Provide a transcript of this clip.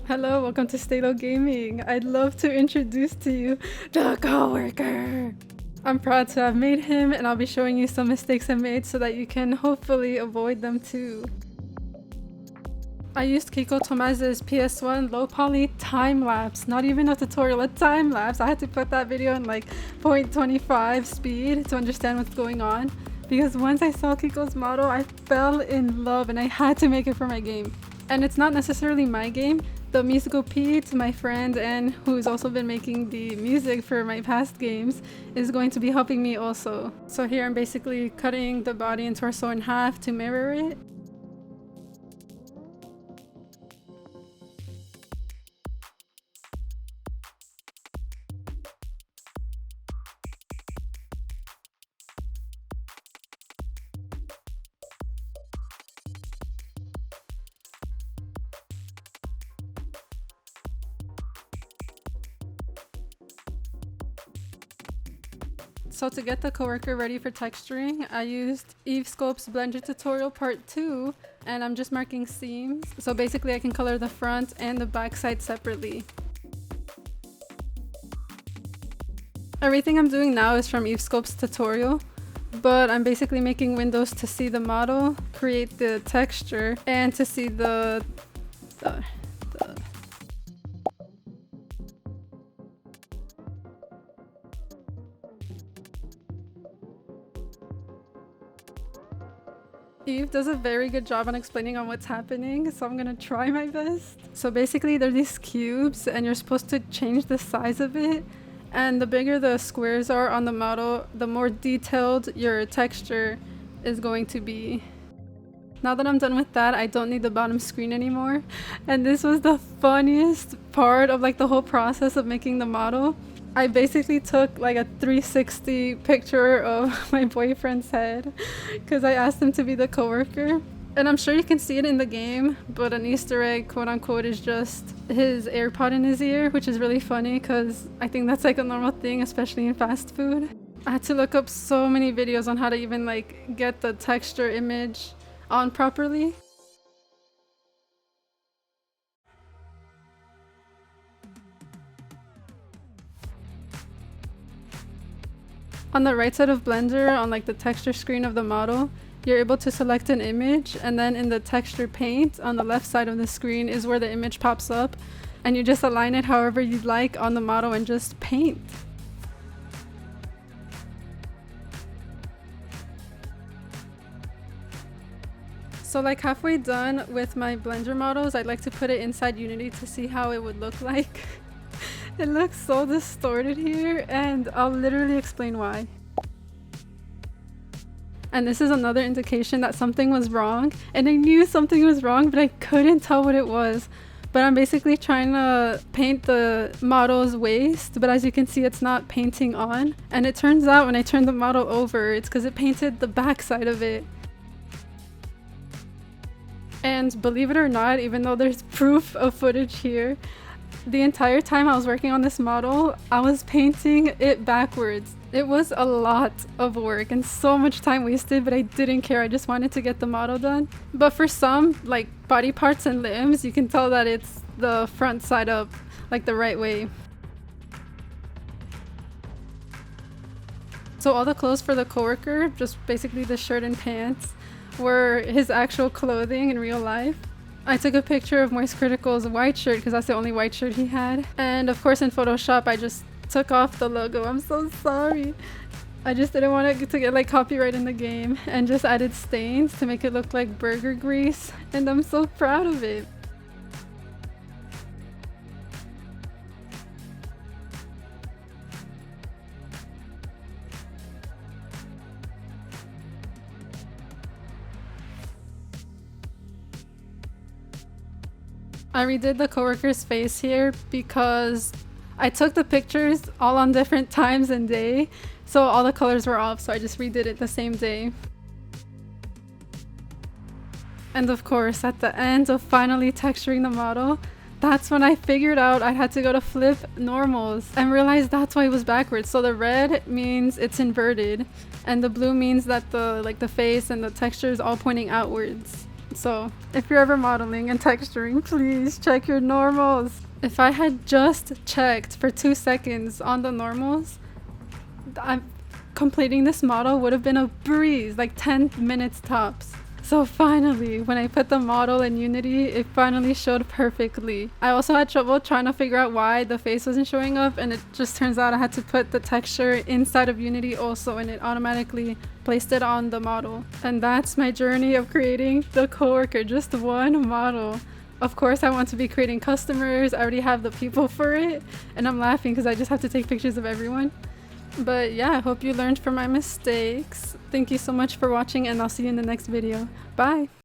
Hello, welcome to Staillo Gaming. I'd love to introduce to you the coworker. I'm proud to have made him, and I'll be showing you some mistakes I made so that you can hopefully avoid them too. I used KiKO TOMAZ's PS1 low-poly time-lapse, not even a tutorial, a time-lapse. I had to put that video in like 0.25 speed to understand what's going on, because once I saw KiKO's model, I fell in love and I had to make it for my game. And it's not necessarily my game. The musical Pete, my friend, and who's also been making the music for my past games, is going to be helping me also. So here I'm basically cutting the body and torso in half to mirror it. So to get the coworker ready for texturing, I used Sculpts Blender Tutorial Part 2, and I'm just marking seams. So basically I can color the front and the back side separately. Everything I'm doing now is from Sculpts tutorial, but I'm basically making windows to see the model, create the texture, and to see the Eve does a very good job on explaining on what's happening, so I'm gonna try my best. So basically they're these cubes and you're supposed to change the size of it, and the bigger the squares are on the model, the more detailed your texture is going to be. Now that I'm done with that, I don't need the bottom screen anymore, and this was the funniest part of like the whole process of making the model. I basically took like a 360 picture of my boyfriend's head because I asked him to be the coworker. And I'm sure you can see it in the game, but an Easter egg, quote unquote, is just his AirPod in his ear, which is really funny because I think that's like a normal thing, especially in fast food. I had to look up so many videos on how to even like get the texture image on properly. On the right side of Blender, on like the texture screen of the model, you're able to select an image, and then in the texture paint on the left side of the screen is where the image pops up, and you just align it however you'd like on the model and just paint. So like halfway done with my Blender models, I'd like to put it inside Unity to see how it would look like. It looks so distorted here, and I'll literally explain why. And this is another indication that something was wrong, and I knew something was wrong, but I couldn't tell what it was. But I'm basically trying to paint the model's waist, but as you can see, it's not painting on. And it turns out when I turned the model over, it's because it painted the back side of it. And believe it or not, even though there's proof of footage here, the entire time I was working on this model, I was painting it backwards. It was a lot of work and so much time wasted, but I didn't care. I just wanted to get the model done. But for some, like body parts and limbs, you can tell that it's the front side up, like the right way. So all the clothes for the coworker, just basically the shirt and pants, were his actual clothing in real life. I took a picture of Moist Critical's white shirt because that's the only white shirt he had. And of course in Photoshop I just took off the logo. I'm so sorry. I just didn't want it to get like copyright in the game, and just added stains to make it look like burger grease. And I'm so proud of it. I redid the coworker's face here because I took the pictures all on different times and day, so all the colors were off, so I just redid it the same day. And of course, at the end of finally texturing the model, that's when I figured out I had to go to flip normals and realized that's why it was backwards. So the red means it's inverted, and the blue means that the face and the texture is all pointing outwards. So if you're ever modeling and texturing, please check your normals. If I had just checked for 2 seconds on the normals, completing this model would have been a breeze, like 10 minutes tops. So finally, when I put the model in Unity, it finally showed perfectly. I also had trouble trying to figure out why the face wasn't showing up, and it just turns out I had to put the texture inside of Unity also, and it automatically placed it on the model. And that's my journey of creating the coworker, just one model. Of course, I want to be creating customers. I already have the people for it, and I'm laughing because I just have to take pictures of everyone. But yeah, I hope you learned from my mistakes. Thank you so much for watching, and I'll see you in the next video. Bye!